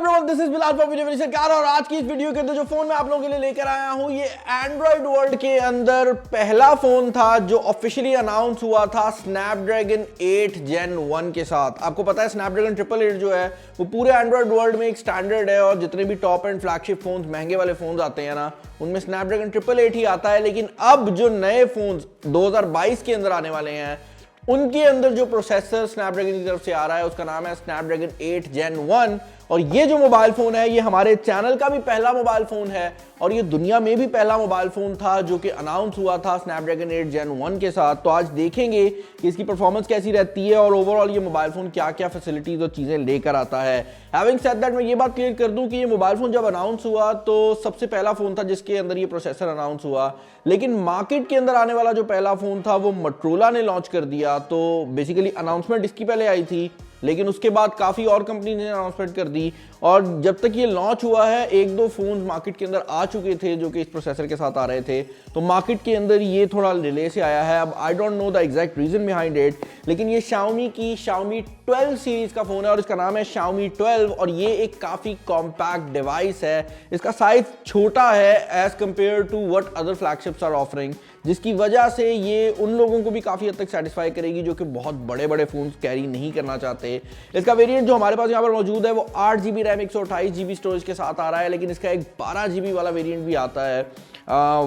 Everyone, this is Bilal from video finisher car और आज की इस वीडियो के अंदर जो फोन मैं आप लोगों के लिए लेकर आया हूं ये एंड्रॉइड वर्ल्ड के अंदर पहला फोन था जो ऑफिशियली अनाउंस हुआ था स्नैपड्रैगन 8 Gen 1 के साथ। आपको पता है स्नैपड्रैगन 888 जो है वो पूरे एंड्रॉइड वर्ल्ड में एक स्टैंडर्ड है और जितने भी टॉप एंड फ्लैगशिप फोन्स महंगे वाले फोन्स आते हैं ना उनमें स्नैपड्रैगन 888 ही आता है। लेकिन अब जो नए फोन्स 2022 के अंदर आने वाले हैं उनके अंदर जो प्रोसेसर स्नैपड्रैगन की तरफ से आ रहा है उसका नाम है स्नैपड्रैगन 8 Gen 1 और ये जो मोबाइल फोन है ये हमारे चैनल का भी पहला मोबाइल फोन है और ये दुनिया में भी पहला मोबाइल फोन था जो कि अनाउंस हुआ था स्नैपड्रैगन 8 Gen 1 के साथ। तो आज देखेंगे कि इसकी परफॉर्मेंस कैसी रहती है और ओवरऑल ये मोबाइल फोन क्या क्या फैसिलिटीज और चीजें लेकर आता है। हैविंग सेड दैट मैं ये बात क्लियर कर दूं कि ये मोबाइल फोन जब अनाउंस हुआ तो सबसे पहला फोन था जिसके अंदर ये प्रोसेसर अनाउंस हुआ, लेकिन मार्केट के अंदर आने वाला जो पहला फोन था वो मोटोरोला ने लॉन्च कर दिया। तो बेसिकली अनाउंसमेंट इसकी पहले आई थी लेकिन उसके बाद काफी और कंपनी ने अनाउंसमेंट कर दी और जब तक ये लॉन्च हुआ है एक दो फोन मार्केट के अंदर आ चुके थे जो कि इस प्रोसेसर के साथ आ रहे थे। तो मार्केट के अंदर ये थोड़ा डिले से आया है। अब I don't know the exact reason behind it, लेकिन ये Xiaomi की Xiaomi 12 सीरीज का फोन है और इसका नाम है Xiaomi 12 और ये एक काफी कॉम्पैक्ट डिवाइस है। इसका साइज छोटा है as compared to what other flagships are offering, जिसकी वजह से ये उन लोगों को भी काफी हद तक सेटिस्फाई करेगी जो कि बहुत बड़े बड़े फोन्स कैरी नहीं करना चाहते। इसका वेरिएंट जो हमारे पास यहाँ पर मौजूद है वो 8GB रैम 128GB स्टोरेज के साथ आ रहा है, लेकिन इसका एक 12GB वाला वेरिएंट भी आता है।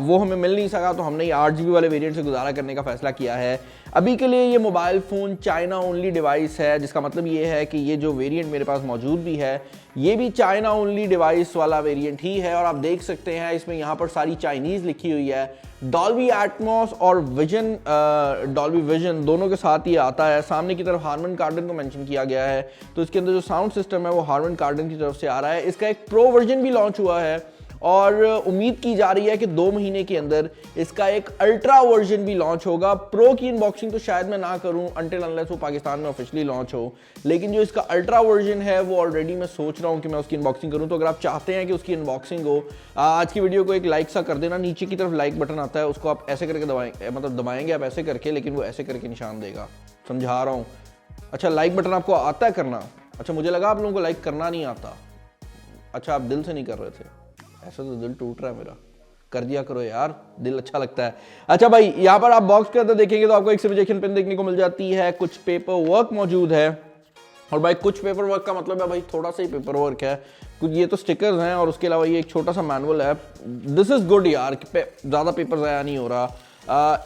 वो हमें मिल नहीं सका तो हमने 8GB वाले वेरिएंट से गुजारा करने का फैसला किया है। अभी के लिए ये mobile phone China only device है, जिसका मतलब ये है कि ये जो वेरिएंट मेरे पास मौजूद भी है ये भी चाइना ओनली डिवाइस वाला वेरिएंट ही है। और आप देख सकते हैं इसमें यहाँ पर सारी चाइनीज़ लिखी हुई है। डॉल्बी एटमॉस और विजन डॉल्बी विजन दोनों के साथ ये आता है। सामने की तरफ हार्मन कार्डन को मेंशन किया गया है, तो इसके अंदर जो साउंड सिस्टम है वो हार्मन कार्डन की तरफ से आ रहा है। इसका एक प्रो वर्जन भी लॉन्च हुआ है और उम्मीद की जा रही है कि 2 महीने के अंदर इसका एक अल्ट्रा वर्जन भी लॉन्च होगा। प्रो की अनबॉक्सिंग तो शायद मैं ना करूं अंटिल अनलेस वो पाकिस्तान में ऑफिशियली लॉन्च हो, लेकिन जो इसका अल्ट्रा वर्जन है वो ऑलरेडी मैं सोच रहा हूं कि मैं उसकी अनबॉक्सिंग करूं। तो अगर आप चाहते हैं कि उसकी अनबॉक्सिंग हो, आज की वीडियो को एक लाइक सा कर देना। नीचे की तरफ लाइक बटन आता है, उसको आप ऐसे करके दबाएंगे, मतलब दबाएंगे आप ऐसे करके, लेकिन वो ऐसे करके निशान देगा, समझा रहा हूँ। अच्छा, लाइक बटन आपको आता है करना? अच्छा, मुझे लगा आप लोगों को लाइक करना नहीं आता। अच्छा, आप दिल से नहीं कर रहे थे? ऐसा तो दिल टूट रहा है मेरा, कर दिया करो यार, दिल अच्छा लगता है। अच्छा भाई, यहाँ पर आप बॉक्स के अंदर देखेंगे तो आपको एक सिमुलेशन पेन देखने को मिल जाती है, कुछ पेपर वर्क मौजूद है। और भाई कुछ पेपर वर्क का मतलब है भाई थोड़ा सा ही पेपर वर्क है, कुछ ये तो स्टिकर्स हैं और उसके अलावा ये एक छोटा सा मैनुअल है। दिस इज गुड यार, ज़्यादा पेपर ज़ाया नहीं हो रहा।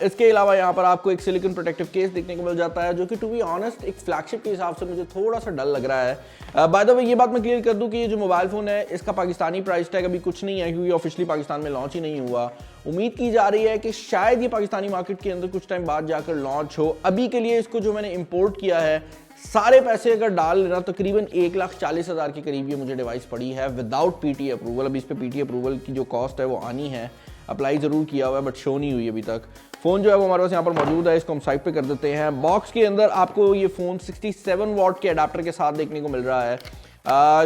इसके अलावा यहाँ पर आपको एक सिलिकॉन प्रोटेक्टिव केस देखने को मिल जाता है जो कि टू बी ऑनेस्ट एक फ्लैगशिप के हिसाब से मुझे थोड़ा सा डर लग रहा है। बाय द वे ये बात मैं क्लियर कर दूं कि ये जो मोबाइल फोन है इसका पाकिस्तानी प्राइस टैग अभी कुछ नहीं है क्योंकि ऑफिशियली पाकिस्तान में लॉन्च ही नहीं हुआ। उम्मीद की जा रही है कि शायद ये पाकिस्तानी मार्केट के अंदर कुछ टाइम बाद जाकर लॉन्च हो। अभी के लिए इसको जो मैंने इंपोर्ट किया है सारे पैसे अगर डाल लेना तकरीबन 1,40,000 के करीब ये मुझे डिवाइस पड़ी है विदाउट पीटी अप्रूवल। अभी इस पर पीटी अप्रूवल की जो कॉस्ट है वो आनी है, अप्लाई ज़रूर किया हुआ है बट शो नहीं हुई अभी तक। फ़ोन जो है वो हमारे पास यहाँ पर मौजूद है, इसको हम साइड पे कर देते हैं। बॉक्स के अंदर आपको ये फ़ोन 67 वॉट के अडाप्टर के साथ देखने को मिल रहा है,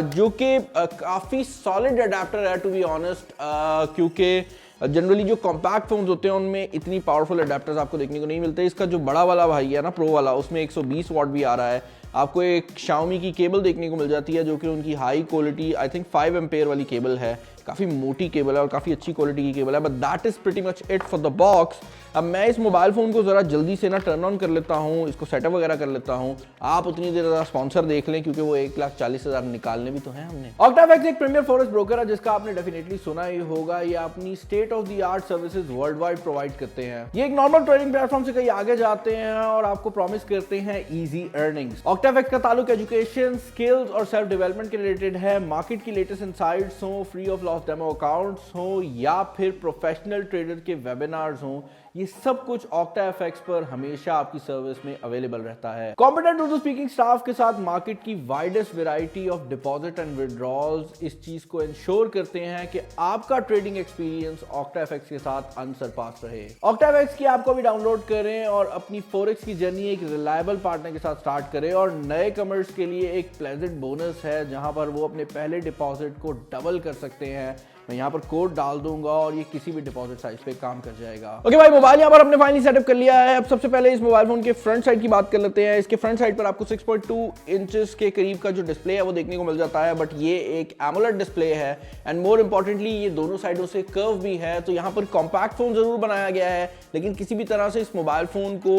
जो कि काफ़ी सॉलिड अडाप्टर है टू बी ऑनेस्ट, क्योंकि जनरली जो कॉम्पैक्ट फोन्स होते हैं उनमें इतनी पावरफुल अडेप्टर्स आपको देखने को नहीं मिलते। इसका जो बड़ा वाला भाई है ना प्रो वाला, उसमें 120 वॉट भी आ रहा है। आपको एक Xiaomi की केबल देखने को मिल जाती है जो कि उनकी high quality I think 5 ampere वाली केबल है, काफ़ी मोटी केबल है और काफ़ी अच्छी क्वालिटी की केबल है। But that is pretty much it for the box. अब मैं इस मोबाइल फ़ोन को ज़रा जल्दी से ना टर्न ऑन कर लेता हूँ, इसको सेटअप वगैरह कर लेता हूँ। आप उतनी देर ज़रा स्पॉन्सर देख लें क्योंकि वो 1,40,000 निकालने भी तो हैं हमने। ऑक्टावेक्स एक प्रीमियर फॉरेस्ट ब्रोकर है जिसका आपने डेफिनेटली सुना ही होगा। ये अपनी state of the art services world wide provide करते हैं। ये एक नॉर्मल ट्रेडिंग प्लेटफॉर्म से कहीं आगे जाते हैं और आपको प्रॉमिस करते हैं ईजी अर्निंग्स। ऑक्टावेक्स का ताल्लुक एजुकेशन, स्किल्स और सेल्फ डेवलपमेंट के रिलेटेड है। मार्केट की लेटेस्ट इनसाइट्स हो, free of loss demo accounts हो या फिर प्रोफेशनल ट्रेडर के वेबिनार्स हो, ये सब कुछ ऑक्टाएफएक्स पर हमेशा आपकी सर्विस में अवेलेबल रहता है। कॉम्पिटेंट उर्दू स्पीकिंग स्टाफ के साथ मार्केट की widest variety of deposit and withdrawals इस चीज को इंश्योर करते हैं कि आपका ट्रेडिंग एक्सपीरियंस ऑक्टाएफएक्स के साथ अनसरपास रहे। ऑक्टाएफएक्स की ऐप को भी डाउनलोड करें और अपनी फॉरेक्स की जर्नी एक रिलायबल पार्टनर के साथ स्टार्ट करें। और नए कमर्स के लिए एक प्लेजेंट बोनस है जहां पर वो अपने पहले डिपॉजिट को डबल कर सकते हैं मैं यहाँ पर कोड डाल दूंगा और ये किसी भी डिपॉजिट साइज पे काम कर जाएगा। ओके भाई, मोबाइल यहाँ पर हमने फाइनली सेटअप कर लिया है। अब सबसे पहले इस मोबाइल फोन के फ्रंट साइड की बात कर लेते हैं। इसके फ्रंट साइड पर आपको 6.2 इंचेस के करीब का जो डिस्प्ले है वो देखने को मिल जाता है, बट ये एक एमोलेड डिस्प्ले है एंड मोर इंपॉर्टेंटली ये दोनों साइडों से कर्व भी है। तो यहाँ पर कॉम्पैक्ट फोन जरूर बनाया गया है, लेकिन किसी भी तरह से इस मोबाइल फोन को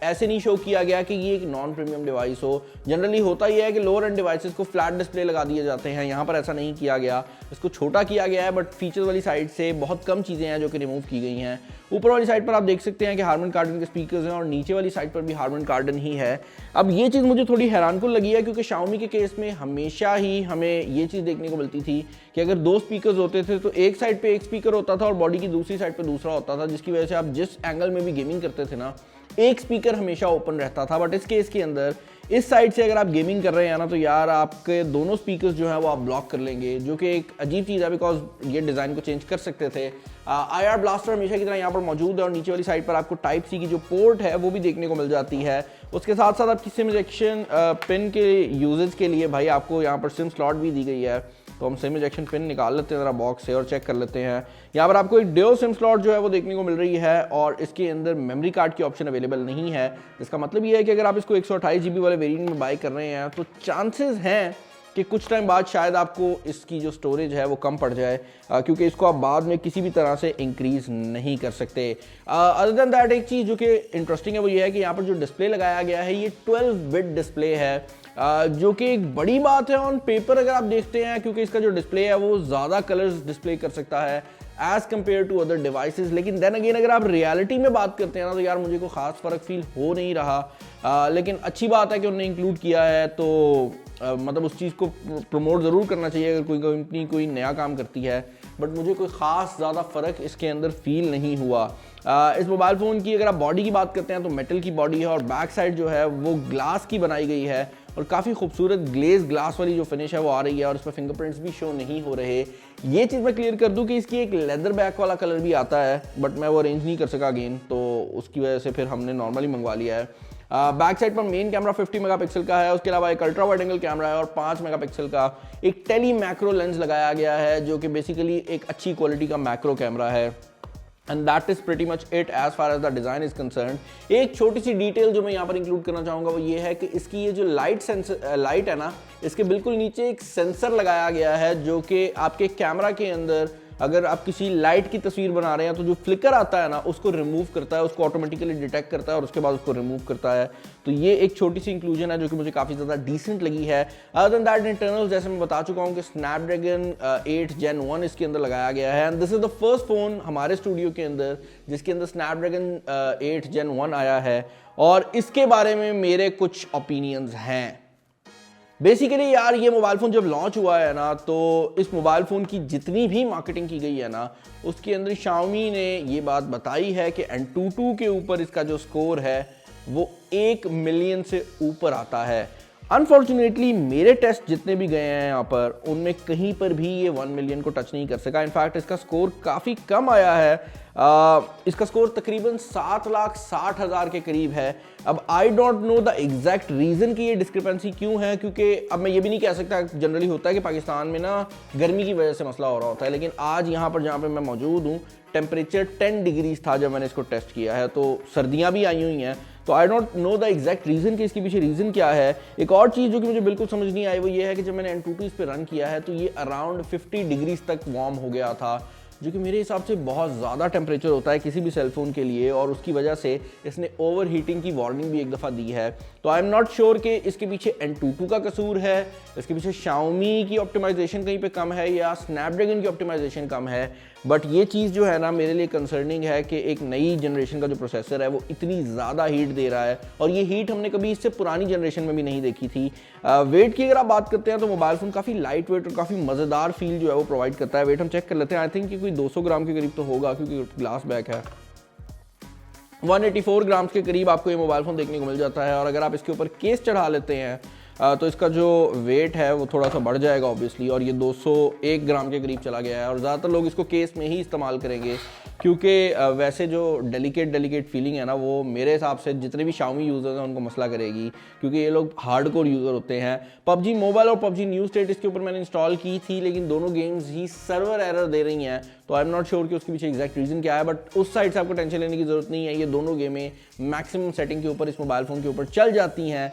ऐसे नहीं शो किया गया कि ये एक नॉन प्रीमियम डिवाइस हो। जनरली होता ही है कि लोअर एंड डिवाइसेस को फ्लैट डिस्प्ले लगा दिए जाते हैं, यहाँ पर ऐसा नहीं किया गया। इसको छोटा किया गया है, बट फीचर वाली साइड से बहुत कम चीज़ें हैं जो कि रिमूव की गई हैं। ऊपर वाली साइड पर आप देख सकते हैं कि हार्मन कार्डन के स्पीकर्स हैं और नीचे वाली साइड पर भी हार्मन कार्डन ही है। अब ये चीज़ मुझे थोड़ी हैरानकुन लगी है, क्योंकि Xiaomi के केस में हमेशा ही हमें ये चीज़ देखने को मिलती थी कि अगर दो स्पीकर्स होते थे तो एक साइड पे एक स्पीकर होता था और बॉडी की दूसरी साइड पे दूसरा होता था, जिसकी वजह से आप जिस एंगल में भी गेमिंग करते थे ना, एक स्पीकर हमेशा ओपन रहता था। बट इस केस के अंदर इस साइड से अगर आप गेमिंग कर रहे हैं ना, तो यार आपके दोनों स्पीकर्स जो है वो आप ब्लॉक कर लेंगे, जो कि एक अजीब चीज़ है, बिकॉज ये डिज़ाइन को चेंज कर सकते थे। IR ब्लास्टर हमेशा की तरह यहाँ पर मौजूद है और नीचे वाली साइड पर आपको टाइप सी की जो पोर्ट है वो भी देखने को मिल जाती है। उसके साथ साथ आपकी सिम इजेक्शन पिन के यूजेज के लिए भाई आपको यहाँ पर सिम स्लॉट भी दी गई है। तो हम सिम इजेक्शन पिन निकाल लेते हैं ज़रा बॉक्स से और चेक कर लेते हैं। यहाँ पर आपको एक ड्यूल सिम स्लॉट जो है वो देखने को मिल रही है और इसके अंदर मेमोरी कार्ड की ऑप्शन अवेलेबल नहीं है। इसका मतलब ये है कि अगर आप इसको 128 GB वाले वेरिएंट में बाय कर रहे हैं तो चांसेस हैं कि कुछ टाइम बाद शायद आपको इसकी जो स्टोरेज है वो कम पड़ जाए, क्योंकि इसको आप बाद में किसी भी तरह से इंक्रीज नहीं कर सकते। अदर देन दैट एक चीज़ जो कि इंटरेस्टिंग है वो ये है कि यहाँ पर जो डिस्प्ले लगाया गया है ये 12 बिट डिस्प्ले है, जो कि एक बड़ी बात है ऑन पेपर अगर आप देखते हैं, क्योंकि इसका जो डिस्प्ले है वो ज़्यादा कलर्स डिस्प्ले कर सकता है as compared to other devices. लेकिन देन अगेन अगर आप रियलिटी में बात करते हैं ना, तो यार मुझे कोई ख़ास फ़र्क फील हो नहीं रहा। लेकिन अच्छी बात है कि उन्होंने इंक्लूड किया है, तो मतलब उस चीज़ को प्रमोट ज़रूर करना चाहिए अगर कोई कंपनी कोई नया काम करती है। बट मुझे कोई ख़ास ज़्यादा फ़र्क इसके अंदर फील नहीं हुआ। इस मोबाइल फ़ोन की अगर आप बॉडी की बात करते हैं तो मेटल की बॉडी है और बैक साइड जो है वो ग्लास की बनाई गई है और काफ़ी खूबसूरत ग्लेज ग्लास वाली जो फिनिश है वो आ रही है और इस पर फिंगरप्रिंट्स भी शो नहीं हो रहे। ये चीज़ मैं क्लियर कर दूं कि इसकी एक लेदर बैक वाला कलर भी आता है, बट मैं वो अरेंज नहीं कर सका अगेन, तो उसकी वजह से फिर हमने नॉर्मली मंगवा लिया है। बैक साइड पर मेन कैमरा 50 मेगापिक्सल का है, उसके अलावा एक अल्ट्रा वाइड एंगल कैमरा है और 5 मेगापिक्सल का एक टेली मैक्रो लेंस लगाया गया है, जो कि बेसिकली एक अच्छी क्वालिटी का मैक्रो कैमरा है। And that is pretty much it as far as the design is concern. एक छोटी सी डिटेल जो मैं यहाँ पर इंक्लूड करना चाहूँगा वो ये है कि इसकी ये जो लाइट है ना, इसके बिल्कुल नीचे एक सेंसर लगाया गया है, जो कि आपके कैमरा के अंदर अगर आप किसी लाइट की तस्वीर बना रहे हैं तो जो फ्लिकर आता है ना उसको रिमूव करता है, उसको ऑटोमेटिकली डिटेक्ट करता है और उसके बाद उसको रिमूव करता है। तो ये एक छोटी सी इंक्लूजन है जो कि मुझे काफ़ी ज़्यादा डिसेंट लगी है। अदर देन दैट इंटरनल जैसे मैं बता चुका हूँ कि स्नैपड्रैगन 8 Gen 1 इसके अंदर लगाया गया है and this is the first phone हमारे स्टूडियो के अंदर जिसके अंदर स्नैपड्रैगन 8 Gen 1 आया है और इसके बारे में मेरे कुछ ओपिनियंस हैं। बेसिकली यार ये मोबाइल फ़ोन जब लॉन्च हुआ है ना, तो इस मोबाइल फ़ोन की जितनी भी मार्केटिंग की गई है ना, उसके अंदर Xiaomi ने ये बात बताई है कि AnTuTu के ऊपर इसका जो स्कोर है वो 1 मिलियन से ऊपर आता है। अनफॉर्चुनेटली मेरे टेस्ट जितने भी गए हैं यहाँ पर उनमें कहीं पर भी ये 1 मिलियन को टच नहीं कर सका। इनफैक्ट इसका स्कोर काफ़ी कम आया है, इसका स्कोर तकरीबन 7,60,000 के करीब है। अब I don't know the exact reason कि ये डिस्क्रिपेंसी क्यों है, क्योंकि अब मैं ये भी नहीं कह सकता, जनरली होता है कि पाकिस्तान में ना गर्मी की वजह से मसला हो रहा होता है, लेकिन आज यहाँ पर जहाँ पर मैं मौजूद हूँ टेम्परेचर 10 डिग्रीज था जब मैंने इसको टेस्ट किया है, तो सर्दियाँ भी आई हुई हैं। तो आई don't know the exact reason कि इसके पीछे रीज़न क्या है। एक और चीज़ जो कि मुझे बिल्कुल समझ नहीं आई वो ये है कि जब मैंने AnTuTu इस पर रन किया है तो ये अराउंड 50 डिग्रीज तक वार्म हो गया था, जो कि मेरे हिसाब से बहुत ज़्यादा टेम्परेचर होता है किसी भी सेलफोन के लिए और उसकी वजह से इसने ओवर हीटिंग की वार्निंग भी एक दफ़ा दी है। तो आई एम नॉट श्योर कि इसके पीछे AnTuTu का कसूर है, इसके पीछे Xiaomi की ऑप्टिमाइजेशन कहीं पे कम है या स्नैपड्रैगन की ऑप्टिमाइजेशन कम है। बट ये चीज़ जो है ना मेरे लिए कंसर्निंग है कि एक नई जनरेशन का जो प्रोसेसर है वो इतनी ज़्यादा हीट दे रहा है और ये हीट हमने कभी इससे पुरानी जनरेशन में भी नहीं देखी थी। वेट की अगर आप बात करते हैं तो मोबाइल फ़ोन काफ़ी लाइट वेट और काफ़ी मज़ेदार फील जो है वो प्रोवाइड करता है। वेट हम चेक कर लेते हैं, आई थिंक कि कोई 200 ग्राम के करीब तो होगा क्योंकि ग्लास बैक है। 184 ग्राम्स के करीब आपको ये मोबाइल फ़ोन देखने को मिल जाता है और अगर आप इसके ऊपर केस चढ़ा लेते हैं तो इसका जो वेट है वो थोड़ा सा बढ़ जाएगा ऑब्वियसली, और ये 201 ग्राम के करीब चला गया है। और ज़्यादातर लोग इसको केस में ही इस्तेमाल करेंगे, क्योंकि वैसे जो डेलिकेट फीलिंग है ना, वो मेरे हिसाब से जितने भी Xiaomi यूज़र्स हैं उनको मसला करेगी, क्योंकि ये लोग हार्डकोर यूज़र होते हैं। PUBG मोबाइल और PUBG न्यू स्टेट इसके ऊपर मैंने इंस्टॉल की थी, लेकिन दोनों गेम्स ही सर्वर एरर दे रही हैं, तो आई एम नॉट श्योर कि उसके पीछे एग्जैक्ट रीज़न क्या है। बट उस साइड से आपको टेंशन लेने की ज़रूरत नहीं है, ये दोनों गेमें मैक्सिमम सेटिंग के ऊपर इस मोबाइल फ़ोन के ऊपर चल जाती हैं।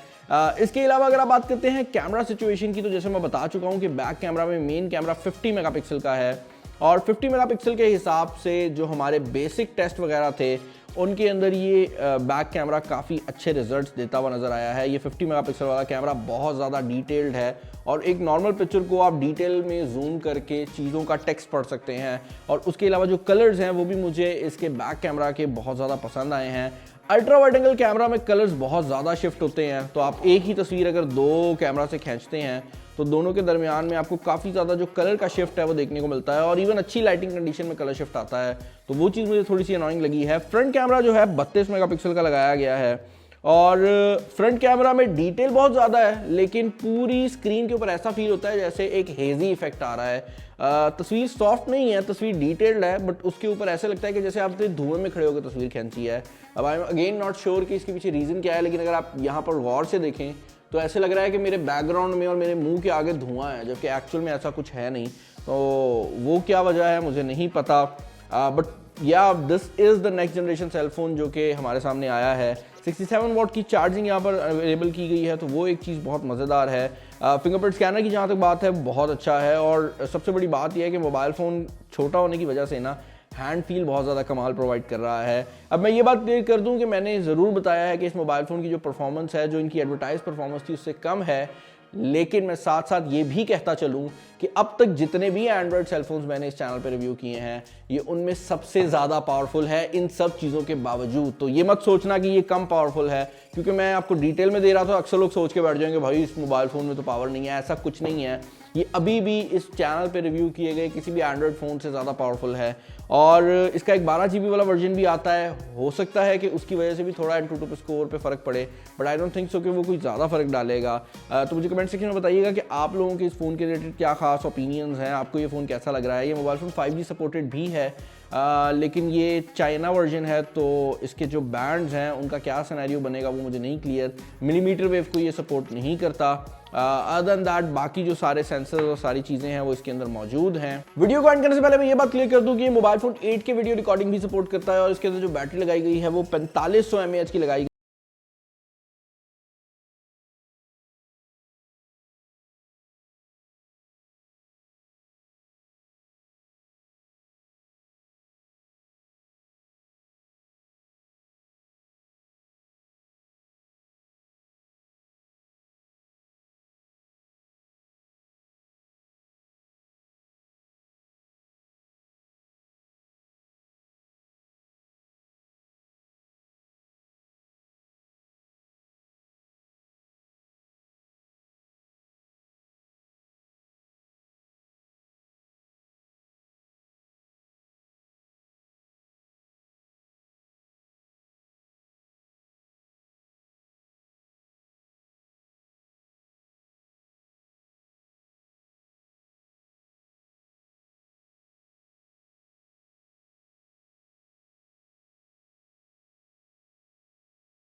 इसके अलावा अगर आप बात करते हैं कैमरा सिचुएशन की, तो जैसे मैं बता चुका हूँ कि बैक कैमरा में मेन कैमरा 50 मेगापिक्सल का है, और 50 मेगापिक्सल के हिसाब से जो हमारे बेसिक टेस्ट वगैरह थे उनके अंदर ये बैक कैमरा काफ़ी अच्छे रिजल्ट्स देता हुआ नज़र आया है। ये 50 मेगापिक्सल वाला कैमरा बहुत ज़्यादा डिटेल्ड है, और एक नॉर्मल पिक्चर को आप डिटेल में जूम करके चीज़ों का टेक्स्ट पढ़ सकते हैं। और उसके अलावा जो कलर्स हैं वो भी मुझे इसके बैक कैमरा के बहुत ज़्यादा पसंद आए हैं। अल्ट्रा वाइड एंगल कैमरा में कलर्स बहुत ज़्यादा शिफ्ट होते हैं, तो आप एक ही तस्वीर अगर दो कैमरा से खींचते हैं तो दोनों के दरमियान में आपको काफ़ी ज़्यादा जो कलर का शिफ्ट है वो देखने को मिलता है, और इवन अच्छी लाइटिंग कंडीशन में कलर शिफ्ट आता है, तो वो चीज़ मुझे थोड़ी सी अनोइंग लगी है। फ्रंट कैमरा जो है 32 मेगापिक्सल का लगाया गया है, और फ्रंट कैमरा में डिटेल बहुत ज़्यादा है, लेकिन पूरी स्क्रीन के ऊपर ऐसा फील होता है जैसे एक हेजी इफेक्ट आ रहा है। तस्वीर सॉफ्ट नहीं है, तस्वीर डिटेल्ड है, बट उसके ऊपर ऐसे लगता है कि जैसे आपने धुएं में खड़े होकर तस्वीर खींची है। अब I am again not sure कि इसके पीछे रीज़न क्या है, लेकिन अगर आप यहाँ पर गौर से देखें तो ऐसे लग रहा है कि मेरे बैकग्राउंड में और मेरे मुंह के आगे धुआं है, जबकि एक्चुअल में ऐसा कुछ है नहीं। तो वो क्या वजह है मुझे नहीं पता, बट या this is the next generation cellphone जो कि हमारे सामने आया है। 67 वॉट की चार्जिंग यहाँ पर अवेलेबल की गई है, तो वो एक चीज़ बहुत मज़ेदार है। फिंगरप्रिंट स्कैनर की जहाँ तक बात है बहुत अच्छा है, और सबसे बड़ी बात यह है कि मोबाइल फ़ोन छोटा होने की वजह से ना हैंड फील बहुत ज़्यादा कमाल प्रोवाइड कर रहा है। अब मैं ये बात क्लियर कर दूं कि मैंने ज़रूर बताया है कि इस मोबाइल फ़ोन की जो परफॉर्मेंस है, जो इनकी एडवर्टाइज परफॉर्मेंस थी उससे कम है, लेकिन मैं साथ साथ ये भी कहता चलूं कि अब तक जितने भी एंड्रॉयड सेलफोन्स मैंने इस चैनल पर रिव्यू किए हैं ये उनमें सबसे ज़्यादा पावरफुल है इन सब चीज़ों के बावजूद। तो ये मत सोचना कि ये कम पावरफुल है क्योंकि मैं आपको डिटेल में दे रहा था। अक्सर लोग सोच के बैठ जाएंगे भाई इस मोबाइल फ़ोन में तो पावर नहीं है, ऐसा कुछ नहीं है। ये अभी भी इस चैनल पे रिव्यू किए गए किसी भी एंड्रॉयड फ़ोन से ज़्यादा पावरफुल है, और इसका एक 12 GB वाला वर्जन भी आता है। हो सकता है कि उसकी वजह से भी थोड़ा एंटूटू पे स्कोर पे फ़र्क पड़े, but I don't think so कि वो कोई ज़्यादा फ़र्क डालेगा। तो मुझे कमेंट सेक्शन में बताइएगा कि आप लोगों के इस फ़ोन के रिलेटेड क्या खास ओपिनियंस हैं, आपको ये फ़ोन कैसा लग रहा है। ये मोबाइल फ़ोन 5G सपोर्टेड भी है, लेकिन ये चाइना वर्जन है, तो इसके जो बैंड्स हैं उनका क्या सिनेरियो बनेगा वो मुझे नहीं क्लियर। मिलीमीटर वेव को ये सपोर्ट नहीं करता। अदर देन दैट बाकी जो सारे सेंसर्स और सारी चीज़ें हैं वो इसके अंदर मौजूद हैं। वीडियो को एंड करने से पहले मैं ये बात क्लियर कर दूं कि ये mobile phone 8K video recording भी सपोर्ट करता है, और इसके अंदर जो बैटरी लगाई गई है वो 4500 mAh की लगाई